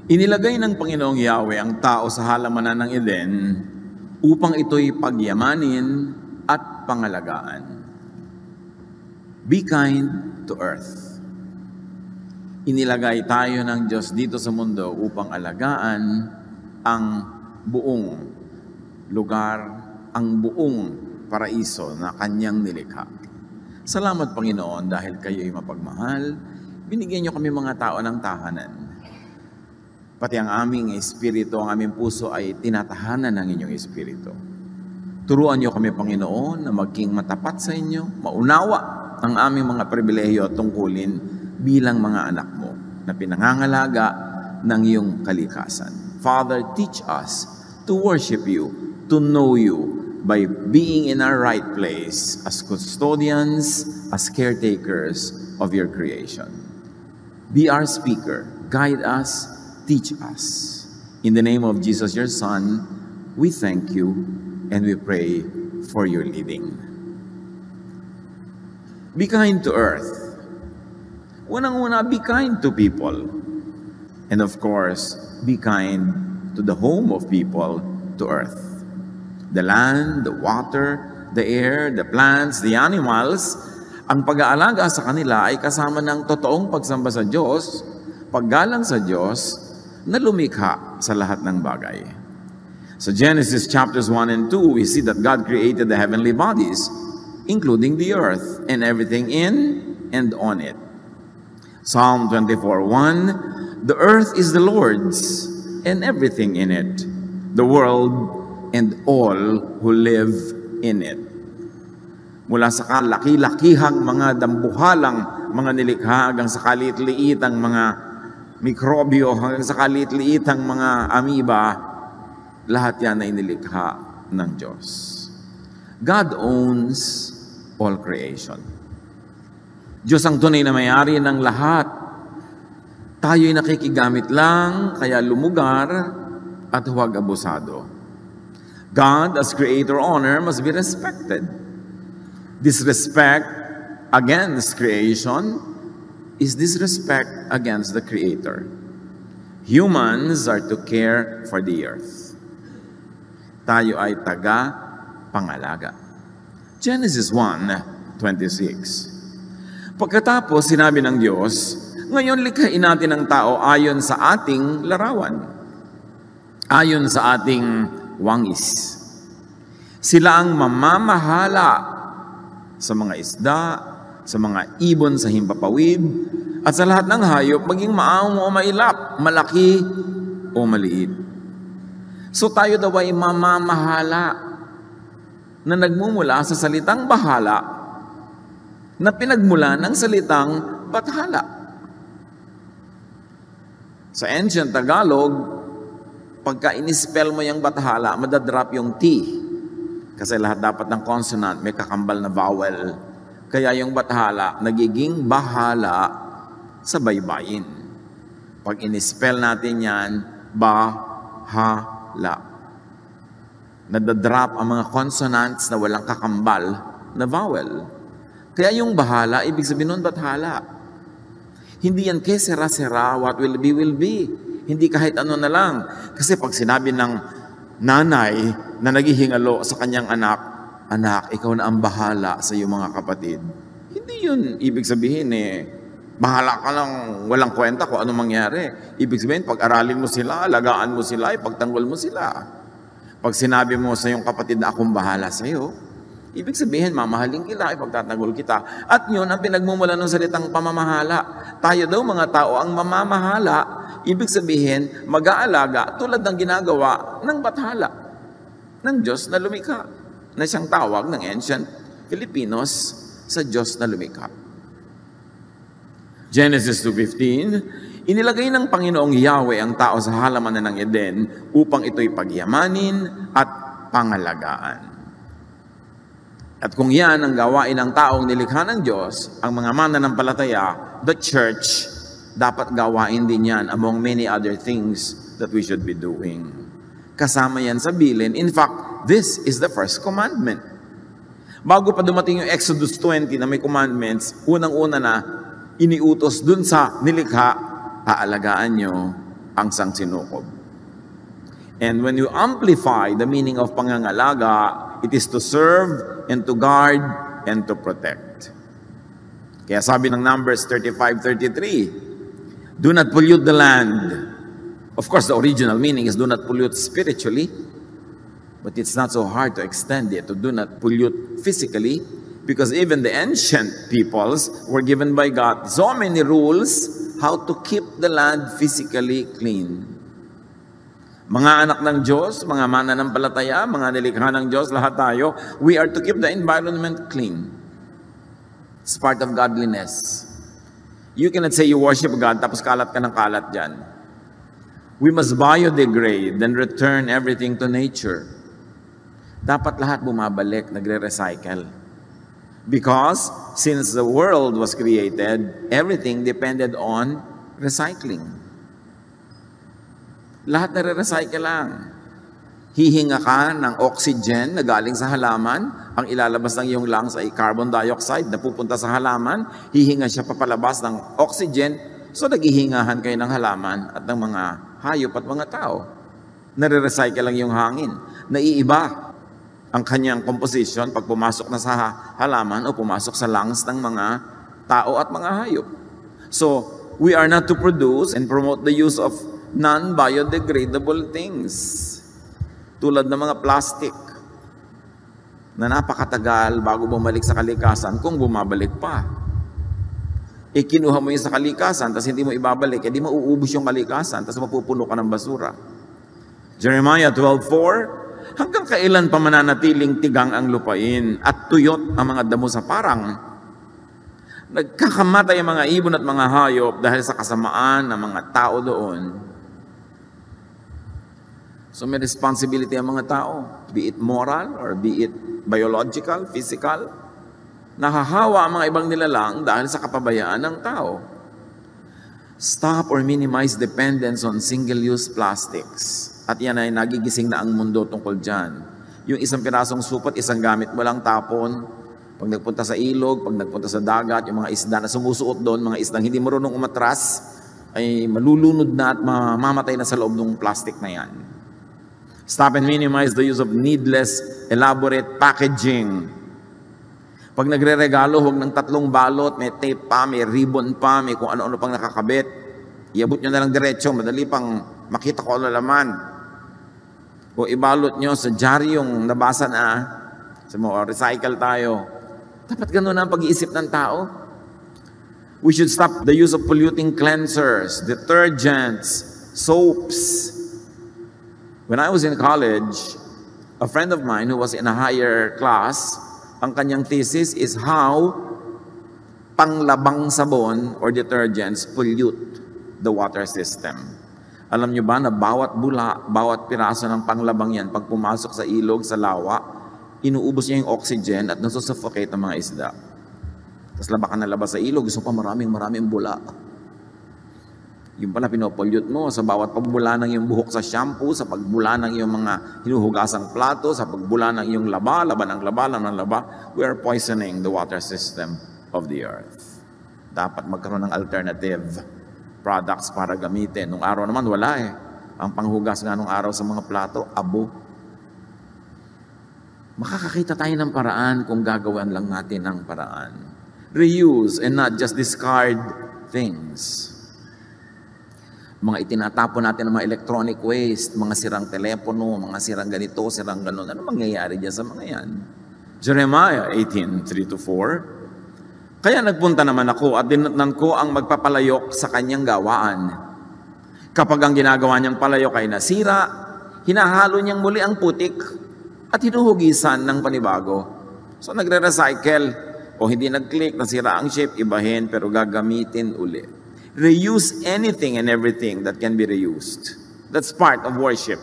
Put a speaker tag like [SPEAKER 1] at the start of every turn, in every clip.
[SPEAKER 1] Inilagay ng Panginoong Yahweh ang tao sa halamanan ng Eden upang ito'y pagyamanin at pangalagaan. Be kind to earth. Inilagay tayo ng Diyos dito sa mundo upang alagaan ang buong lugar, ang buong paraiso na Kanyang nilikha. Salamat, Panginoon, dahil kayo'y mapagmahal. Binigyan niyo kami mga tao ng tahanan. Pati ang aming espiritu, ang aming puso ay tinatahanan ng inyong espiritu. Turuan niyo kami, Panginoon, na maging matapat sa inyo, maunawa ang aming mga pribilehiyo at tungkulin bilang mga anak mo na pinangangalaga ng iyong kalikasan. Father, teach us to worship you, to know you by being in our right place as custodians, as caretakers of your creation. Be our speaker, guide us, teach us. In the name of Jesus, your Son, we thank you and we pray for your leading. Be kind to earth. Unang-una, be kind to people. And of course, be kind to the home of people, to earth. The land, the water, the air, the plants, the animals. Ang pag-aalaga sa kanila ay kasama ng totoong pagsamba sa Diyos, paggalang sa Diyos, na lumikha sa lahat ng bagay. So Genesis chapters 1 and 2, we see that God created the heavenly bodies, including the earth and everything in and on it. Psalm 24:1, the earth is the Lord's and everything in it, the world and all who live in it. Mula sa kalaki-lakihang mga dambuhalang mga nilikha hanggang sa kaliit-liitang mga mikrobyo, hanggang sa kaliit-liitang mga amoeba, lahat yan ay nilikha ng Diyos. God owns all creation. Diyos ang tunay na may-ari ng lahat. Tayo'y nakikigamit lang, kaya lumugar at huwag abusado. God as creator owner must be respected. Disrespect against creation is disrespect against the Creator. Humans are to care for the earth. Tayo ay taga-pangalaga. Genesis 1:26. Pagkatapos, sinabi ng Diyos, ngayon likhain natin ang tao ayon sa ating larawan, ayon sa ating wangis. Sila ang mamamahala sa mga isda, sa mga ibon sa himpapawid, at sa lahat ng hayop, maging maamo o mailap, malaki o maliit. So tayo daw ay mamamahala na nagmumula sa salitang bahala na pinagmula ng salitang bathala. Sa ancient Tagalog, pagka inispell mo yung bathala, madadrop yung T. Kasi lahat dapat ng consonant may kakambal na vowel. Kaya yung bathala, nagiging bahala sa baybayin. Pag inispell natin yan, bahala. Nadadrop ang mga consonants na walang kakambal na vowel. Kaya yung bahala, ibig sabihin nun bathala. Hindi yan que sera, what will be, will be. Hindi kahit ano na lang. Kasi pag sinabi ng nanay na naghihingalo sa kanyang anak, anak, ikaw na ang bahala sa iyong mga kapatid. Hindi yun ibig sabihin bahala ka lang, walang kwenta kung ano mangyari. Ibig sabihin, pag-aralin mo sila, alagaan mo sila, ipagtanggol mo sila. Pag sinabi mo sa iyong kapatid na akong bahala sa iyo, ibig sabihin, mamahalin kita, ipagtatanggol kita. At yun ang pinagmumula ng salitang pamamahala. Tayo daw mga tao ang mamamahala. Ibig sabihin, mag-aalaga tulad ng ginagawa ng bathala ng Diyos na lumikha, na siyang tawag ng ancient Filipinos sa Diyos na lumikha. Genesis 2:15, inilagay ng Panginoong Yahweh ang tao sa halamanan ng Eden upang ito'y pagyamanin at pangalagaan. At kung yan ang gawain ng taong nilikha ng Diyos, ang mga mananampalataya, the church, dapat gawain din yan among many other things that we should be doing. Kasama yan sa bilin. In fact, this is the first commandment. Bago pa dumating yung Exodus 20 na may commandments, unang-una na iniutos dun sa nilikha aalagaan nyo ang sangsinukob. And when you amplify the meaning of pangangalaga, it is to serve and to guard and to protect. Kaya sabi ng Numbers 35:33, do not pollute the land. Of course, the original meaning is do not pollute spiritually, but it's not so hard to extend it to do not pollute physically, because even the ancient peoples were given by God so many rules how to keep the land physically clean. Mga anak ng Diyos, mga mananampalataya, mga nilikha ng Diyos, lahat tayo, we are to keep the environment clean. It's part of godliness. You cannot say you worship God tapos kalat ka ng kalat dyan. We must biodegrade and return everything to nature. Dapat lahat bumabalik, nagre-recycle. Because since the world was created, everything depended on recycling. Lahat nare-recycle lang. Hihinga ka ng oxygen na galing sa halaman, ang ilalabas ng iyong lungs ay carbon dioxide na pupunta sa halaman, hihinga siya papalabas ng oxygen, so naghihingahan kayo ng halaman at ng mga hayop at mga tao. Nare-recycle lang yung hangin. Naiiba ang kanyang composition pag pumasok na sa halaman o pumasok sa lungs ng mga tao at mga hayop. So, we are not to produce and promote the use of non-biodegradable things. Tulad ng mga plastic na napakatagal bago bumalik sa kalikasan kung bumabalik pa. Kinuha mo yun sa kalikasan tapos hindi mo ibabalik, di mauubos yung kalikasan tapos mapupuno ka ng basura. Jeremiah 12:4, hanggang kailan pa mananatiling tigang ang lupain at tuyot ang mga damo sa parang? Nagkakamatay ang mga ibon at mga hayop dahil sa kasamaan ng mga tao doon. So may responsibility ang mga tao, be it moral or be it biological, physical. Nahahawa ang mga ibang nilalang dahil sa kapabayaan ng tao. Stop or minimize dependence on single-use plastics. At yan ay nagigising na ang mundo tungkol dyan. Yung isang pirasong supot, isang gamit mo lang tapon. Pag nagpunta sa ilog, pag nagpunta sa dagat, yung mga isda na sumusuot doon, mga isdang hindi marunong umatras, ay malulunod na at mamamatay na sa loob ng plastic na yan. Stop and minimize the use of needless, elaborate packaging. Pag nagre-regalo, huwag ng 3 balot, may tape pa, may ribbon pa, may kung ano-ano pang nakakabit. Iabot nyo na lang diretso, madali pang makita ko ano laman. O ibalot nyo sa jar yung nabasa na, sa mga recycle tayo. Dapat ganun ang pag-iisip ng tao. We should stop the use of polluting cleansers, detergents, soaps. When I was in college, a friend of mine who was in a higher class, ang kanyang thesis is how panglabang sabon or detergents pollute the water system. Alam nyo ba na bawat bula, bawat piraso ng panglabang yan, pag pumasok sa ilog, sa lawa, inuubos niya yung oxygen at nasusuffocate ang mga isda. Tapos laba ka na labas sa ilog, gusto pa maraming bula. Yung pala pinopollute mo sa bawat pagbula ng iyong buhok sa shampoo, sa pagbula ng iyong mga hinuhugasang plato, sa pagbula ng iyong laba ng laba, we are poisoning the water system of the earth. Dapat magkaroon ng alternative products para gamitin. Nung araw naman, wala eh. Ang panghugas nga nung araw sa mga plato, abo. Makakakita tayo ng paraan kung gagawan lang natin ng paraan. Reuse and not just discard things. Mga itinatapon natin ng mga electronic waste, mga sirang telepono, mga sirang ganito, sirang ganon. Ano mangyayari dyan sa mga yan? Jeremiah 18:3-4. Kaya nagpunta naman ako at dinatnan ko ang magpapalayok sa kanyang gawaan. Kapag ang ginagawa niyang palayok ay nasira, hinahalo niyang muli ang putik at hinuhugisan ng panibago. So nagre-recycle o hindi nag-click, nasira ang shape, ibahin pero gagamitin uli. Reuse anything and everything that can be reused. That's part of worship.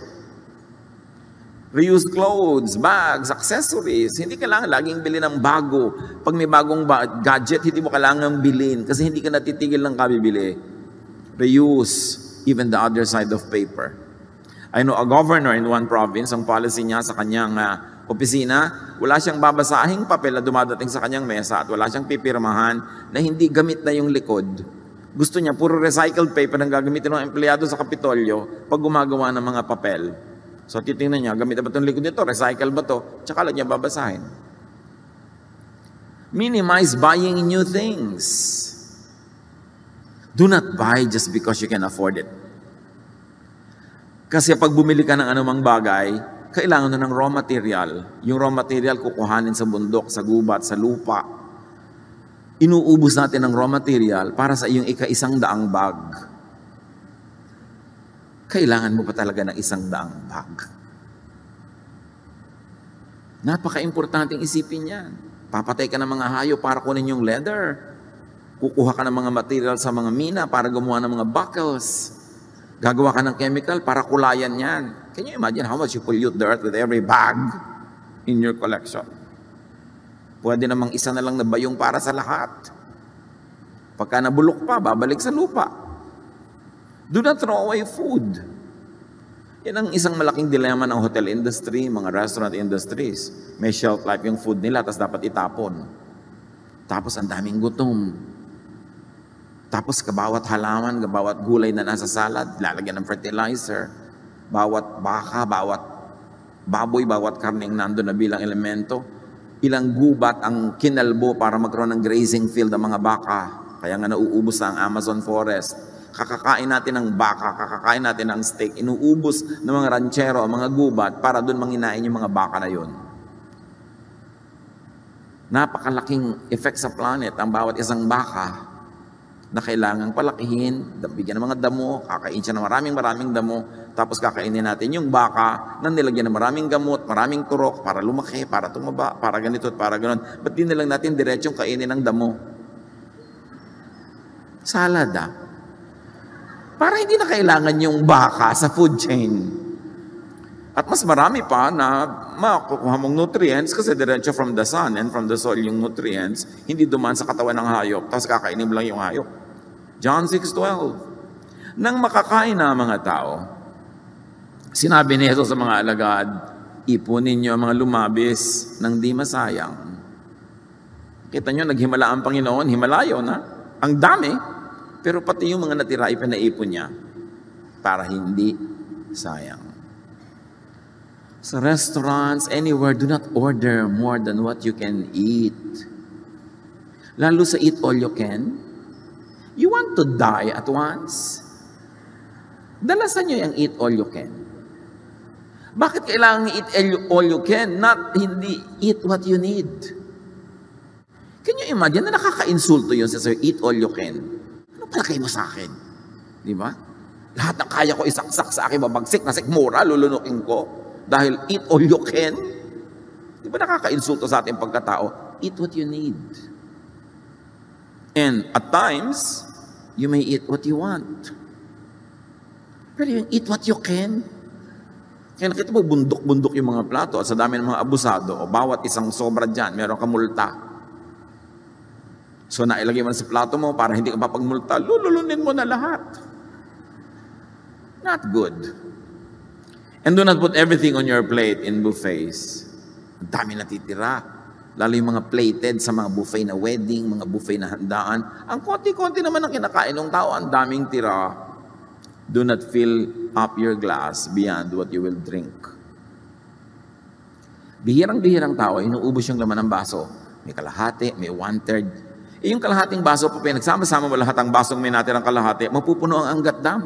[SPEAKER 1] Reuse clothes, bags, accessories. Hindi kailangan laging bilhin ng bago. Pag may bagong gadget, hindi mo kailangan bilhin kasi hindi ka natitigil ng kabibili. Reuse even the other side of paper. I know a governor in one province, ang policy niya sa kanyang opisina, wala siyang babasahing papel na dumadating sa kanyang mesa at wala siyang pipirmahan na hindi gamit na yung likod. Gusto niya, puro recycled paper ang gagamitin ng empleyado sa Kapitolyo pag gumagawa ng mga papel. So, titingnan niya, gamit ba itong likod nito? Recycle ba ito? Tsaka lang niya babasahin. Minimize buying new things. Do not buy just because you can afford it. Kasi pag bumili ka ng anumang bagay, kailangan na ng raw material. Yung raw material kukuhanin sa bundok, sa gubat, sa lupa. Inuubos natin ng raw material para sa iyong ika-100 bag. Kailangan mo pa talaga ng 100 bag. Napaka-importanting isipin yan. Papatay ka ng mga hayop para kunin yung leather. Kukuha ka ng mga material sa mga mina para gumawa ng mga buckles. Gagawa ka ng chemical para kulayan yan. Can you imagine how much you pollute the earth with every bag in your collection? Pwede namang isa na lang na bayong para sa lahat. Pagka nabulok pa, babalik sa lupa. Do not throw away food. Yan ang isang malaking dilema ng hotel industry, mga restaurant industries. May shelf life yung food nila, tapos dapat itapon. Tapos ang daming gutom. Tapos kabawat halaman, kabawat gulay na nasa salad, lalagyan ng fertilizer. Bawat baka, bawat baboy, bawat karneng nando na bilang elemento. Ilang gubat ang kinalbo para magkaroon ng grazing field ng mga baka. Kaya nga nauubos na ang Amazon forest. Kakakain natin ng baka, kakakain natin ng steak. Inuubos ng mga ranchero, mga gubat para doon manginain yung mga baka na yun. Napakalaking effect sa planet ang bawat isang baka na kailangang palakihin, bigyan ng mga damo, kakain siya ng maraming damo, tapos kakainin natin yung baka na nilagyan ng maraming gamot, maraming turok para lumaki, para tumaba, para ganito at para ganon. Ba't di nilang natin diretsong kainin ng damo? Salad Para hindi na kailangan yung baka sa food chain. At mas marami pa na makukuha mong nutrients kasi diretso from the sun and from the soil yung nutrients, hindi dumaan sa katawan ng hayop, tapos kakainin mo lang yung hayop. John 6:12. Nang makakain na mga tao, sinabi ni Jesus sa mga alagad, ipunin niyo ang mga lumabis ng di masayang. Kita niyo, naghimala ang Panginoon, himalayo na. Ang dami, pero pati yung mga natira ipinaipon niya para hindi sayang. Sa restaurants, anywhere, do not order more than what you can eat. Lalo sa eat all you can. You want to die at once? Dalasan nyo yung eat all you can. Bakit kailangan eat all you can, not hindi eat what you need? Can you imagine na nakaka-insulto yun sa sir, eat all you can? Ano palagay mo sa akin? Di ba? Lahat ng kaya ko isaksak sa akin, babagsik na sikmura, lulunukin ko. Dahil eat all you can. Di ba nakaka-insulto sa ating pagkatao? Eat what you need. And at times, you may eat what you want. Pero yung eat what you can, kaya nakita mo, bundok-bundok yung mga plato at sa dami ng mga abusado, o bawat isang sobra dyan, meron ka multa. So nailagay mo sa plato mo para hindi ka papagmulta, lululunin mo na lahat. Not good. And do not put everything on your plate in buffets. Ang dami natitira. Lalo yung mga plated sa mga buffet na wedding, mga buffet na handaan. Ang konti-konti naman ang kinakain ng tao, ang daming tira. Do not fill up your glass beyond what you will drink. Bihirang-bihirang tao, inuubos yung laman ng baso. May kalahati, may 1/3. Yung kalahating baso, pa pinagsama-sama mo lahat ang basong may natirang kalahati, mapupuno ang Angat Dam.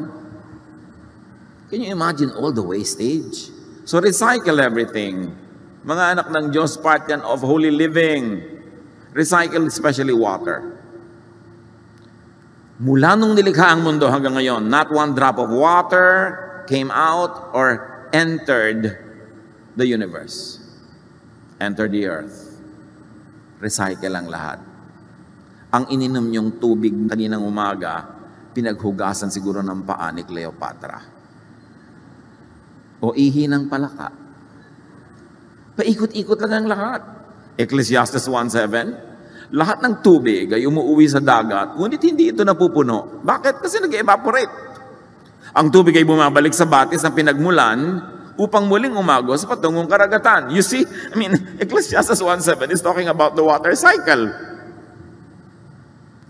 [SPEAKER 1] Can you imagine all the wastage? So recycle everything. Mga anak ng Diyos, part yan of holy living. Recycle especially water. Mula nung nilikha ang mundo hanggang ngayon, not one drop of water came out or entered the universe. Entered the earth. Recycle ang lahat. Ang ininom niyong tubig kaninang umaga, pinaghugasan siguro ng paa ni Cleopatra. O ihi ng palaka. Paikot-ikot lang ang lahat. Ecclesiastes 1:7, lahat ng tubig ay umuwi sa dagat, ngunit hindi ito napupuno. Bakit? Kasi nag-evaporate. Ang tubig ay bumabalik sa batis ng pinagmulan upang muling umagos sa patungong karagatan. You see, Ecclesiastes 1:7 is talking about the water cycle.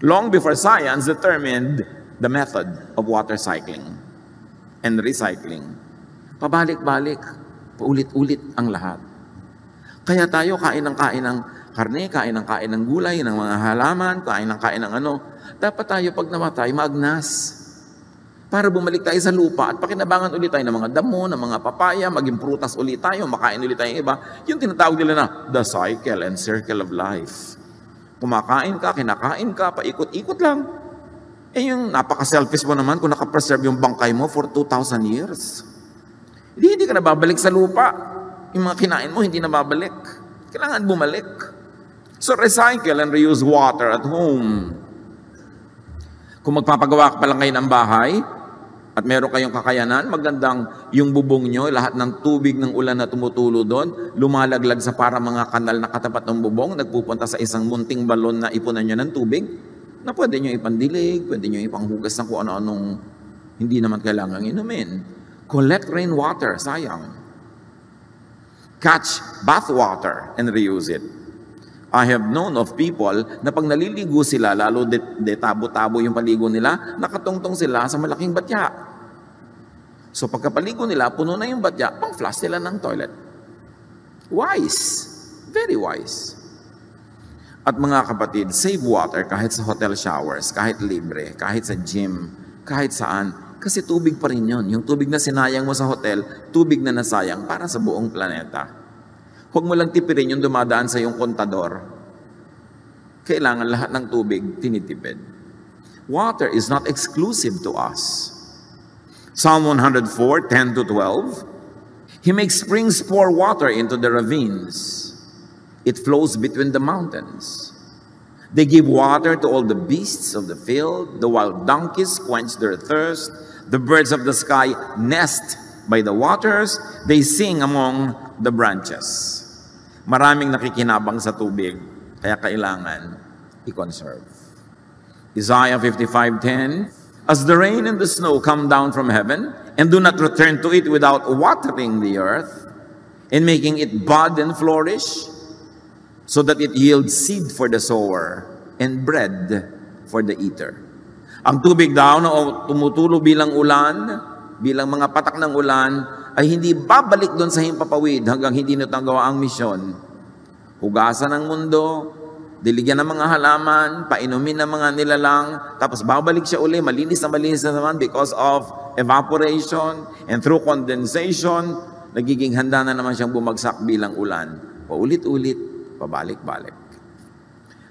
[SPEAKER 1] long before science determined the method of water cycling and recycling. Pabalik-balik, paulit-ulit ang lahat. Kaya tayo kain ng karne, kain ng gulay, ng mga halaman, kain ng ano. Dapat tayo pag namatay, maagnas. Para bumalik tayo sa lupa at pakinabangan ulit tayo ng mga damo, ng mga papaya, maging prutas ulit tayo, makain ulit tayo iba. Yung tinatawag nila na the cycle and circle of life. Kumakain ka, kinakain ka, paikot-ikot lang. Eh yung napaka-selfish mo naman kung nakapreserve yung bangkay mo for 2,000 years. Hindi ka na babalik sa lupa. Yung mga kinain mo, hindi na babalik. Kailangan bumalik. So recycle and reuse water at home. Kung magpapagawa ka pa lang kayo ng bahay, at meron kayong kakayanan, magandang yung bubong nyo, lahat ng tubig ng ulan na tumutulo doon, lumalaglag sa para mga kanal na katapat ng bubong, nagpupunta sa isang munting balon na ipunan nyo ng tubig, na pwede nyo ipandilig, pwede nyo ipanghugas ng kung ano-anong hindi naman kailangang inumin. Collect rainwater, sayang. Catch bathwater and reuse it. I have known of people na pag naliligo sila, lalo tabo-tabo yung paligo nila, nakatungtong sila sa malaking batya. So pagkapaligo nila, puno na yung batya, pang-flush nila ng toilet. Wise. Very wise. At mga kapatid, save water kahit sa hotel showers, kahit libre, kahit sa gym, kahit saan. Kasi tubig pa rin yun. Yung tubig na sinayang mo sa hotel, tubig na nasayang para sa buong planeta. Huwag mo lang tipirin yung dumadaan sa iyong kontador. Kailangan lahat ng tubig tinitipid. Water is not exclusive to us. Psalm 104, 10-12. He makes springs pour water into the ravines. It flows between the mountains. They give water to all the beasts of the field. The wild donkeys quench their thirst. The birds of the sky nest by the waters. They sing among the branches. Maraming nakikinabang sa tubig, kaya kailangan i-conserve. Isaiah 55:10, as the rain and the snow come down from heaven, and do not return to it without watering the earth, and making it bud and flourish, so that it yields seed for the sower, and bread for the eater. Ang tubig daw na tumutulo bilang ulan, bilang mga patak ng ulan, ay hindi babalik doon sa himpapawid hanggang hindi natagawa ang misyon. Hugasan ng mundo, diligyan ng mga halaman, painumin ng mga nilalang, tapos babalik siya uli, malinis na naman because of evaporation and through condensation, nagiging handa na naman siyang bumagsak bilang ulan. Paulit-ulit, pabalik-balik.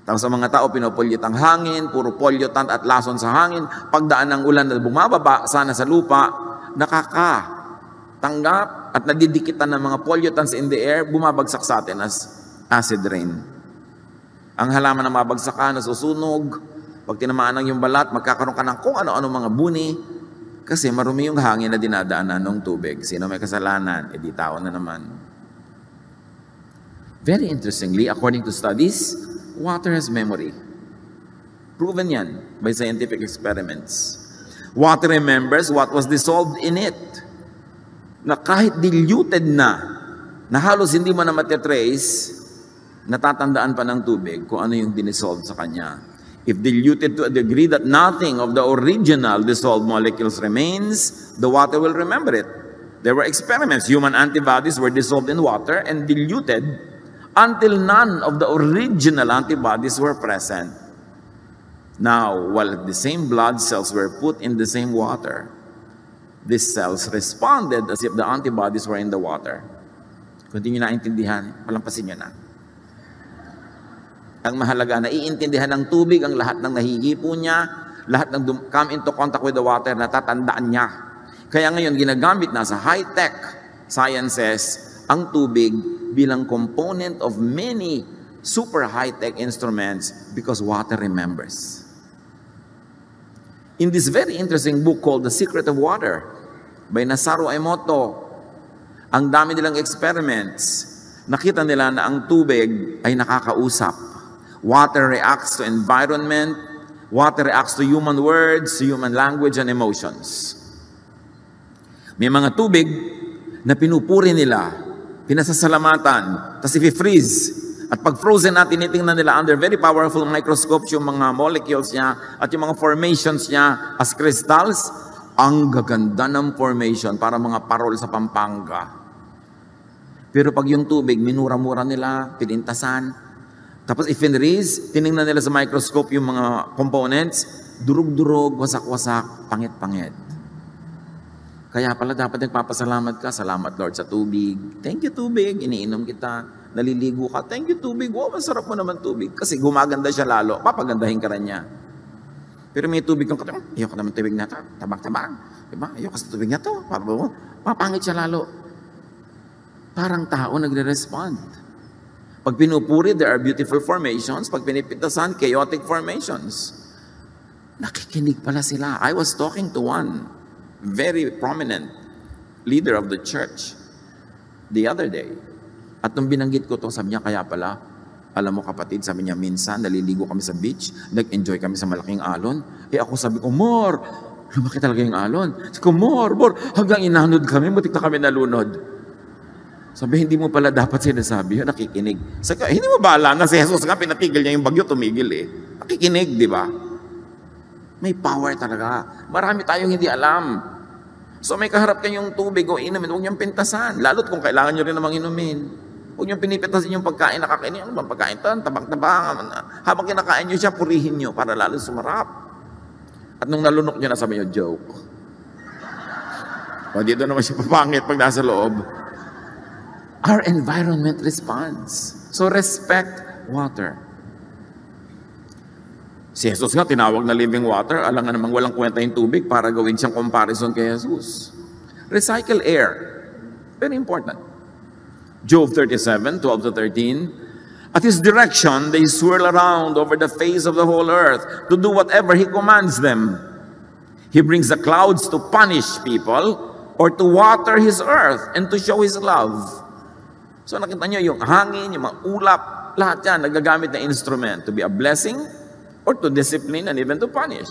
[SPEAKER 1] Tapos sa mga tao, pinopolyut ang hangin, puro pollutant at lason sa hangin, pagdaan ng ulan na bumababa sana sa lupa, nakakatanggap at nadidikitan ng mga pollutants in the air, bumabagsak sa atin as acid rain. Ang halaman na mabagsak ka, nasusunog, pag tinamaan ng yung balat, magkakaroon ka ng kung ano-ano mga buni, kasi marumi yung hangin na dinadaanan ng tubig. Sino may kasalanan? E di tao na naman. Very interestingly, according to studies, water has memory. Proven yan by scientific experiments. Water remembers what was dissolved in it. Na kahit diluted na halos hindi mo na matitrace, natatandaan pa ng tubig kung ano yung dinisolve sa kanya. If diluted to a degree that nothing of the original dissolved molecules remains, the water will remember it. There were experiments. Human antibodies were dissolved in water and diluted until none of the original antibodies were present. Now, while the same blood cells were put in the same water, these cells responded as if the antibodies were in the water. Kung hindi nyo naintindihan, palampasin nyo na. Ang mahalaga, naiintindihan ng tubig ang lahat ng nahihipo niya, lahat ng come into contact with the water, natatandaan niya. Kaya ngayon, ginagamit na sa high-tech sciences ang tubig bilang component of many super high-tech instruments because water remembers. In this very interesting book called The Secret of Water by Masaru Emoto, ang dami nilang experiments, nakita nila na ang tubig ay nakakausap. Water reacts to environment, water reacts to human words, to human language and emotions. May mga tubig na pinupuri nila, pinasasalamatan, tapos i-freeze At pag frozen na, tinitingnan nila under very powerful microscopes yung mga molecules niya at yung mga formations niya as crystals, ang gaganda ng formation para mga parol sa Pampanga. Pero pag yung tubig, minura-mura nila, pinintasan. Tapos if in-freeze, tiningnan nila sa microscope yung mga components, durug-durug, wasak-wasak, pangit-pangit. Kaya pala dapat nagpapasalamat ka. Salamat Lord sa tubig. Thank you tubig, iniinom kita. Naliligo ka. Thank you tubig. Wow, masarap mo naman tubig. Kasi gumaganda siya lalo. Papagandahin ka rin niya. Pero may tubig kang katulad. Ayoko naman tubig na ito. Tabang-tabang. Diba? Ayoko sa tubig na ito. Papangit siya lalo. Parang tao nagre-respond. Pag pinupuri, there are beautiful formations. Pag pinipitasan, chaotic formations. Nakikinig pala sila. I was talking to one very prominent leader of the church the other day. At nung binanggit ko to, sabi niya, kaya pala, alam mo kapatid, sabi niya, minsan, naliligo kami sa beach, nag-enjoy kami sa malaking alon. Ako sabi ko, more, lumaki talaga yung alon. Sabi ko, more, hanggang inanod kami, butik na kami nalunod. Sabi, hindi mo pala dapat sinasabi yun, nakikinig. Sabi ko, hindi mo ba alam na si Jesus nga, pinatigil niya yung bagyo, tumigil eh. Nakikinig, di ba? May power talaga. Marami tayong hindi alam. So may kaharap kayong tubig o inumin, huwag niyong pintasan. Lalo't kung kailangan niyo rin namang inumin. Huwag niyong pinipitasin yung pagkain na kakainin. Ano bang pagkain ito? Tabang-tabang. Habang kinakain niyo siya, purihin niyo para lalo sumarap. At nung nalunok niyo na, sabi niyo, joke. O dito naman siya papangit pag nasa loob. Our environment responds. So respect water. Si Jesus nga tinawag na living water. Alam nga namang walang kwenta yung tubig para gawin siyang comparison kay Jesus. Recycle air. Very important. Job 37, 12 to 13. At His direction, they swirl around over the face of the whole earth to do whatever He commands them. He brings the clouds to punish people or to water His earth and to show His love. So nakita niyo yung hangin, yung mga ulap, lahat yan nagagamit na instrument to be a blessing or to discipline and even to punish.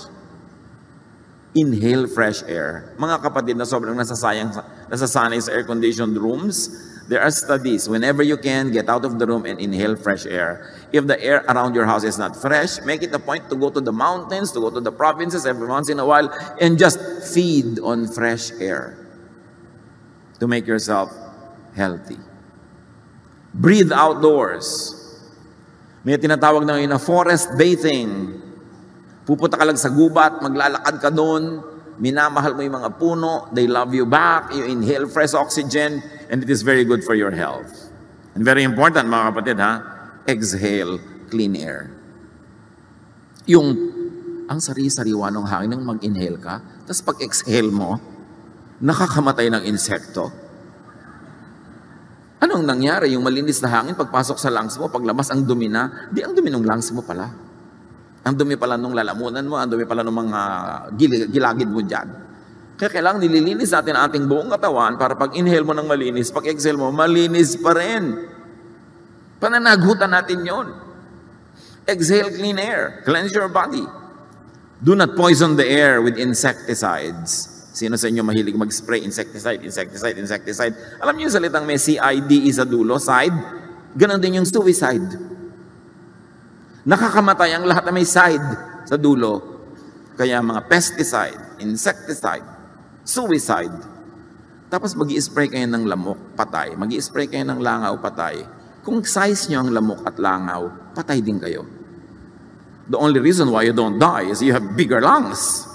[SPEAKER 1] Inhale fresh air. Mga kapatid na sobrang nasasanay sa air-conditioned rooms, there are studies. Whenever you can, get out of the room and inhale fresh air. If the air around your house is not fresh, make it a point to go to the mountains, to go to the provinces every once in a while, and just feed on fresh air to make yourself healthy. Breathe outdoors. May tinatawag na ngayon na forest bathing. Pupunta ka lang sa gubat, maglalakad ka doon, minamahal mo yung mga puno, they love you back, you inhale fresh oxygen, and it is very good for your health. And very important, mga kapatid, exhale clean air. Yung, ang sari-sariwa ng hangin nang mag-inhale ka, tapos pag-exhale mo, nakakamatay ng insekto. Anong nangyari? Yung malinis na hangin, pagpasok sa lungs mo, paglabas ang dumi na, di ang dumi ng lungs mo pala. Ang dumi pala nung lalamunan mo, ang dumi pala ng mga gilagid mo dyan. Kaya kailangan nililinis natin ang ating buong katawan para pag inhale mo ng malinis, pag exhale mo, malinis pa rin. Pananagutan natin yon. Exhale clean air. Cleanse your body. Do not poison the air with insecticides. Sino sa inyo mahilig mag-spray insecticide? Alam niyo yung salitang may CIDE sa dulo, side? Ganon din yung suicide. Nakakamatay ang lahat na may side sa dulo. Kaya mga pesticide, insecticide, suicide. Tapos mag-i-spray kayo ng lamok, patay. Mag-i-spray kayo ng langaw, patay. Kung size nyo ang lamok at langaw, patay din kayo. The only reason why you don't die is you have bigger lungs.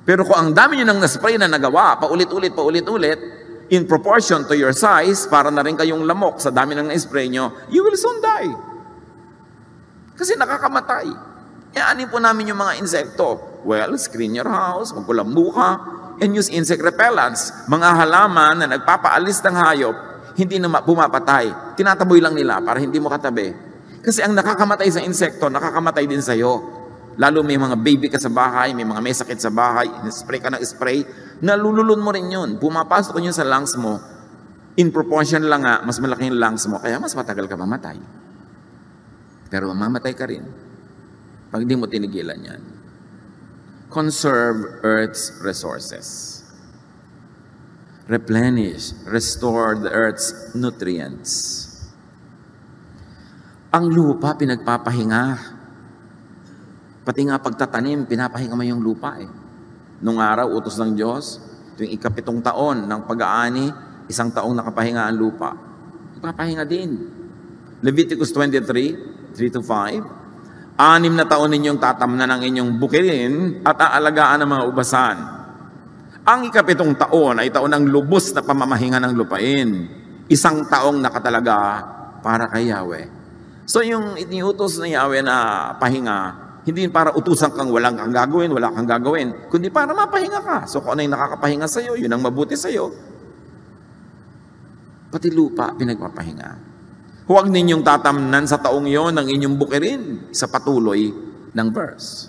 [SPEAKER 1] Pero kung ang dami nyo nang na-spray na nagawa, paulit-ulit, in proportion to your size, para na rin kayong lamok sa dami nang na-spray nyo, you will soon die. Kasi nakakamatay. Ianin po namin yung mga insekto. Well, screen your house, magkulambu ka, and use insect repellents. Mga halaman na nagpapaalis ng hayop, hindi na bumapatay. Tinataboy lang nila para hindi mo katabi. Kasi ang nakakamatay sa insekto, nakakamatay din sa'yo. Lalo may mga baby ka sa bahay, may mga may sakit sa bahay, spray ka ng spray, nalululun mo rin yun. Pumapasok yun sa lungs mo. In proportion lang nga, mas malaki yung lungs mo, kaya mas matagal ka mamatay. Pero mamamatay ka rin pag di mo tinigilan yan. Conserve Earth's resources. Replenish, restore the Earth's nutrients. Ang lupa, pinagpapahinga. Pati nga pagtatanim, pinapahinga mo yung lupa eh. Nung araw, utos ng Diyos, tuwing 7 taon ng pag-aani, 1 taong nakapahinga ang lupa. Ipapahinga din. Leviticus 23, 3-5, 6 na taon ninyong tatamnan ang inyong bukirin at aalagaan ng mga ubasan. Ang 7 taon ay taon ng lubos na pamamahinga ng lupain. 1 taong nakatalaga para kay Yahweh. So yung iniutos na Yahweh na pahinga, hindi para utusan kang wala kang gagawin, kundi para mapahinga ka. So kung ano yung nakakapahinga sa'yo, yun ang mabuti sa'yo. Pati lupa, pinagpapahinga. Huwag ninyong tatamnan sa taong yon ang inyong bukirin sa patuloy ng verse.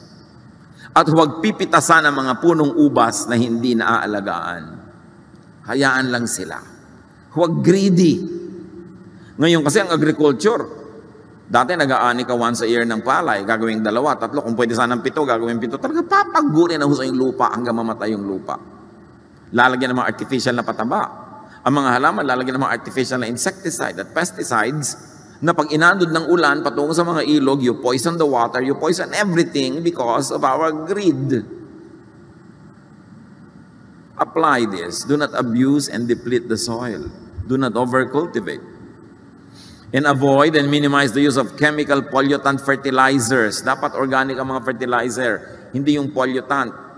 [SPEAKER 1] At huwag pipitasan ang mga punong ubas na hindi naaalagaan. Hayaan lang sila. Huwag greedy. Ngayon kasi ang agriculture, dati nag-aani ka once a year ng palay, gagawing 2, 3, kung pwede sanang 7, gagawing 7. Talaga papagurin ang husa yung lupa hanggang mamatay yung lupa. Lalagyan ng mga artificial na pataba. Ang mga halaman, lalagyan ng mga artificial na insecticide at pesticides na pag inandod ng ulan patungo sa mga ilog, you poison the water, you poison everything because of our greed. Apply this. Do not abuse and deplete the soil. Do not overcultivate. And avoid and minimize the use of chemical pollutant fertilizers. Dapat organic ang mga fertilizer, hindi yung pollutant.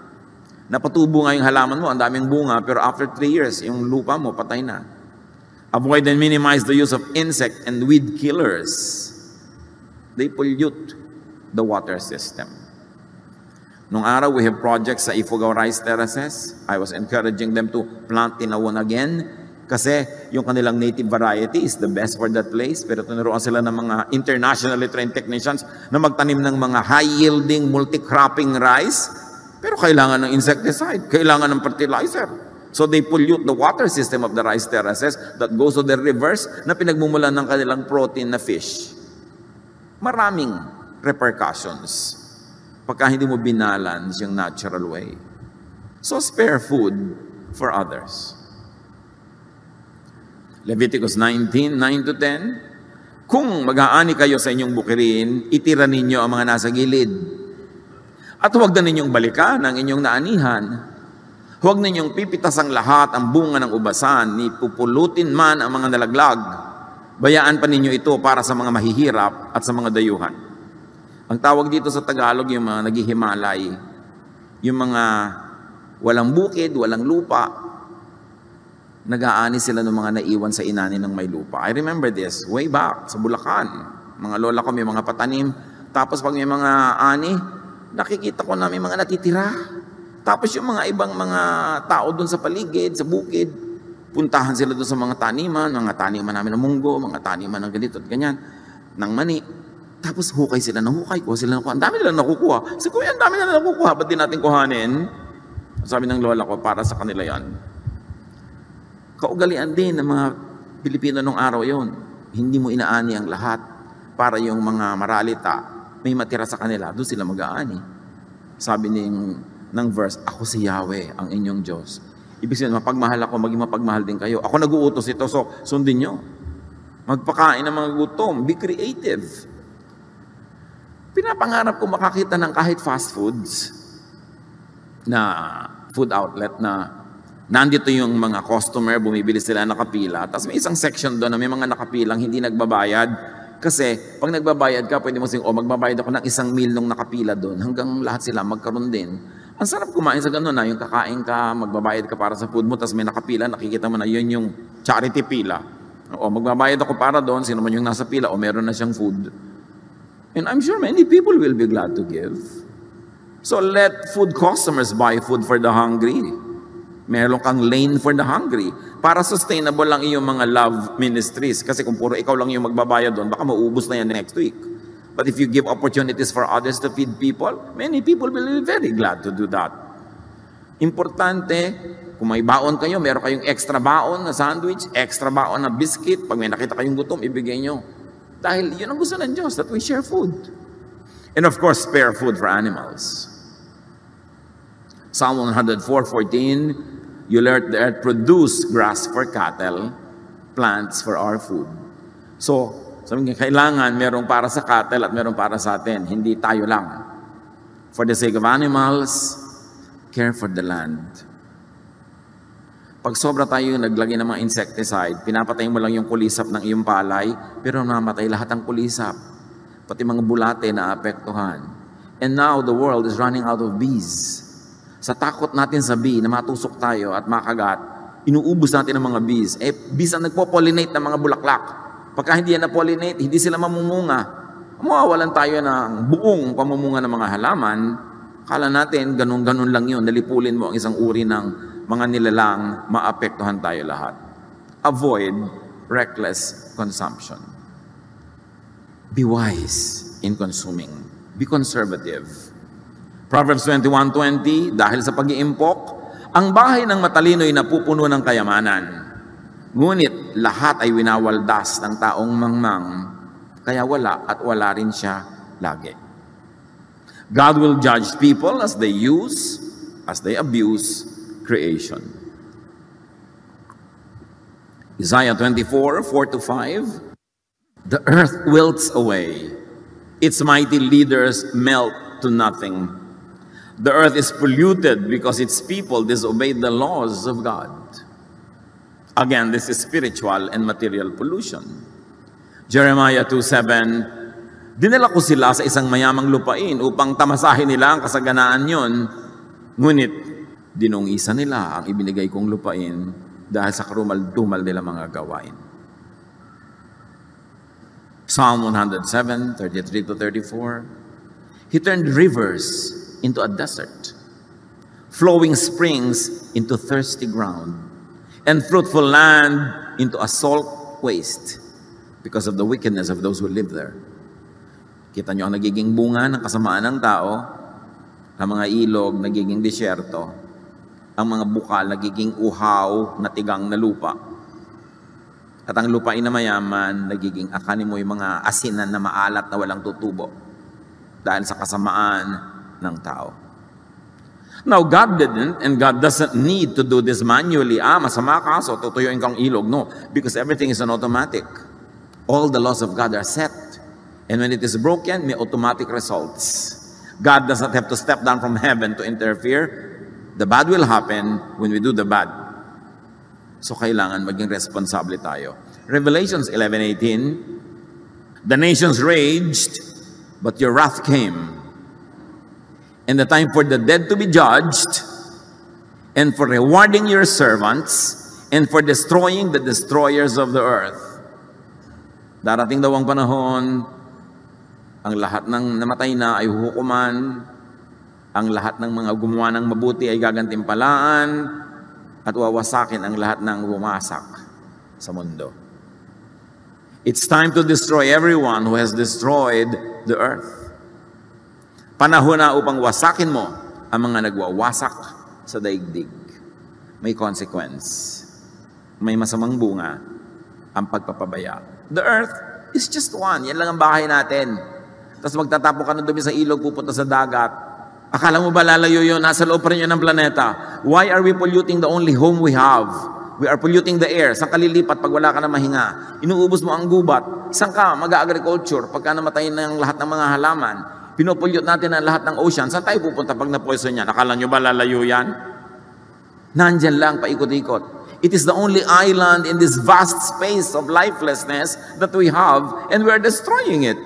[SPEAKER 1] Napatubo nga yung halaman mo, ang daming bunga, pero after 3 years, yung lupa mo, patay na. Avoid and minimize the use of insect and weed killers. They pollute the water system. Nung araw, we have projects sa Ifugao Rice Terraces. I was encouraging them to plant tinawon again. Kasi yung kanilang native variety is the best for that place. Pero tinuruan sila ng mga internationally trained technicians na magtanim ng mga high-yielding, multi-cropping rice. Pero kailangan ng insecticide, kailangan ng fertilizer. So they pollute the water system of the rice terraces that goes to the rivers na pinagmumulan ng kanilang protein na fish. Maraming repercussions pagka hindi mo binalance yung natural way. So spare food for others. Leviticus 19, 9-10, kung mag-aani kayo sa inyong bukirin, itira ninyo ang mga nasa gilid. At huwag na ninyong balikan ang inyong naanihan. Huwag ninyong pipitas ang lahat ang bunga ng ubasan, ni pupulutin man ang mga nalaglag. Bayaan pa ninyo ito para sa mga mahihirap at sa mga dayuhan. Ang tawag dito sa Tagalog, yung mga naghihimalay, yung mga walang bukid, walang lupa, nag-aani sila ng mga naiwan sa inani ng may lupa. I remember this way back sa Bulacan. Mga lola ko may mga patanim. Tapos pag may mga ani, nakikita ko na may mga natitira. Tapos yung mga ibang mga tao doon sa paligid, sa bukid, puntahan sila doon sa mga taniman namin ng munggo, mga taniman ng ganito at ganyan, ng mani. Tapos hukay sila ng hukay, kuha sila ng kuha. Ang dami nila nakukuha. Sabi ko, ang dami nila nakukuha. Ba't di natin kuhanin? Sabi ng lola ko, para sa kanila yan. Kaugalian din ng mga Pilipino nung araw yon. Hindi mo inaani ang lahat para yung mga maralita may matira sa kanila, doon sila mag-aani. Sabi ng verse, ako si Yahweh, ang inyong Diyos. Ibig sabihin, mapagmahal ako, maging mapagmahal din kayo. Ako nag-uutos ito, so sundin nyo. Magpakain ng mga gutom, be creative. Pinapangarap ko makakita ng kahit fast foods na food outlet na nandito yung mga customer, bumibili sila nakapila. Tapos may isang section doon na may mga nakapilang hindi nagbabayad. Kasi pag nagbabayad ka, pwede mo sing, magbabayad ako ng 1 meal nung nakapila doon hanggang lahat sila magkaroon din. Ang sarap kumain sa ganun na yung kakain ka, magbabayad ka para sa food mo, tapos may nakapila, nakikita mo na yun yung charity pila. O magbabayad ako para doon, sino man yung nasa pila, o meron na siyang food. And I'm sure many people will be glad to give. So let food customers buy food for the hungry. Meron kang lane for the hungry. Para sustainable lang iyong mga love ministries. Kasi kung puro ikaw lang yung magbabayad doon, baka maubos na yan next week. But if you give opportunities for others to feed people, many people will be very glad to do that. Importante, kung may baon kayo, meron kayong extra baon na sandwich, extra baon na biscuit, pag may nakita kayong gutom, ibigay nyo. Dahil yun ang gusto ng Diyos, that we share food. And of course, spare food for animals. Psalm 104:14, you let the earth produce grass for cattle, plants for our food. So, Sabi nga, kailangan merong para sa cattle at merong para sa atin. Hindi tayo lang. For the sake of animals, care for the land. Pag sobra tayo naglagay ng mga insecticide, pinapatay mo lang yung kulisap ng iyong palay, pero namatay lahat ng kulisap. Pati mga bulate na apektuhan. And now the world is running out of bees. Sa takot natin sa bee na matusok tayo at makagat, inuubos natin ang mga bees. Bees ang nagpo-pollinate ng mga bulaklak. Pagka hindi yan na-pollinate, hindi sila mamumunga. Mawawalan tayo ng buong pamumunga ng mga halaman. Kala natin, ganun-ganun lang yun. Nalipulin mo ang isang uri ng mga nilalang, maapektuhan tayo lahat. Avoid reckless consumption. Be wise in consuming. Be conservative. Proverbs 21:20, dahil sa pag-iimpok, ang bahay ng matalino ay napupuno ng kayamanan. Ngunit lahat ay winawaldas ng taong mangmang, kaya wala at wala rin siya lagi. God will judge people as they abuse creation. Isaiah 24:4-5, the earth wilts away, its mighty leaders melt to nothing. The earth is polluted because its people disobeyed the laws of God. Again, this is spiritual and material pollution. Jeremiah 2:7, dinala ko sila sa isang mayamang lupain upang tamasahin nila ang kasaganaan yon. Ngunit, dinungisa nila ang ibinigay kong lupain dahil sa karumal-dumal nila mga gawain. Psalm 107:33-34, He turned rivers into a desert, flowing springs into thirsty ground, and fruitful land into a salt waste, because of the wickedness of those who live there. Kita nyo ang nagiging bunga ng kasamaan ng tao, ang mga ilog nagiging disyerto, ang mga bukal nagiging uhaw na tigang na lupa, at ang lupain na mayaman nagiging akanin mo yung mga asinan na maalat na walang tutubo dahil sa kasamaan ng tao. Now, God didn't, and God doesn't need to do this manually. Masama ka, so tutuyuin kang ilog. No, because everything is on automatic. All the laws of God are set. And when it is broken, may automatic results. God does not have to step down from heaven to interfere. The bad will happen when we do the bad. So kailangan maging responsable tayo. Revelations 11:18, the nations raged, but your wrath came. And the time for the dead to be judged, and for rewarding your servants, and for destroying the destroyers of the earth. Darating daw ang panahon, ang lahat ng namatay na ay hukuman, ang lahat ng mga gumawa ng mabuti ay gagantimpalaan, at wawasakin ang lahat ng bumasak sa mundo. It's time to destroy everyone who has destroyed the earth. Panahon na upang wasakin mo ang mga nagwawasak sa daigdig. May consequence. May masamang bunga ang pagpapabaya. The earth is just one. Yan lang ang bahay natin. Tapos magtatapon ka ng dumi sa ilog, pupunta sa dagat. Akala mo ba lalayo yun? Nasa loob pa rin yun ng planeta. Why are we polluting the only home we have? We are polluting the air. Saan ka lilipat pag wala ka na mahinga? Inuubos mo ang gubat. Saan ka mag-agriculture pagka namatay na ang lahat ng mga halaman? Pinopollute natin ang lahat ng ocean. Saan tayo pupunta pag na-poison yan? Akala nyo ba lalayo yan? Nandyan lang, paikot-ikot. It is the only island in this vast space of lifelessness that we have, and we are destroying it.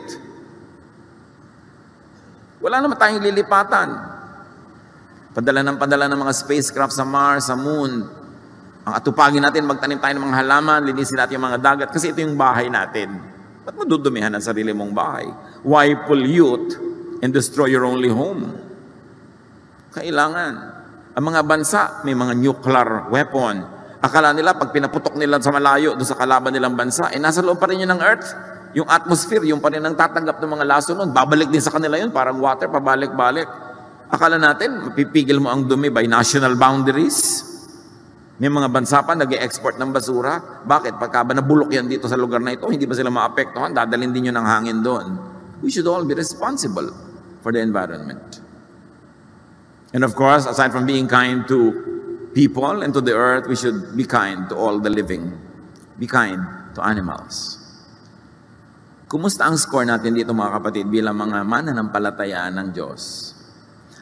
[SPEAKER 1] Wala naman tayong lilipatan. Padala ng mga spacecraft sa Mars, sa Moon. Ang atupagin natin, magtanim tayo ng mga halaman, linisin natin yung mga dagat, kasi ito yung bahay natin. Ba't mo dudumihan ang sarili mong bahay? Why pollute and destroy your only home? Kailangan. Ang mga bansa, may mga nuclear weapon. Akala nila, pag pinaputok nila sa malayo, doon sa kalaban nilang bansa, nasa loob pa rin yun ng Earth. Yung atmosphere, yung pa rin ang tatanggap ng mga laso nun. Babalik din sa kanila yun, parang water, pabalik-balik. Akala natin, mapipigil mo ang dumi by national boundaries. May mga bansa pa nag-e-export ng basura. Bakit? Pagka ba nabulok yan dito sa lugar na ito, hindi ba sila maapektuhan? Dadalhin din yun ng hangin doon. We should all be responsible for the environment. And of course, aside from being kind to people and to the earth, we should be kind to all the living. Be kind to animals. Kumusta ang score natin dito mga kapatid bilang mga mananampalataya ng Diyos?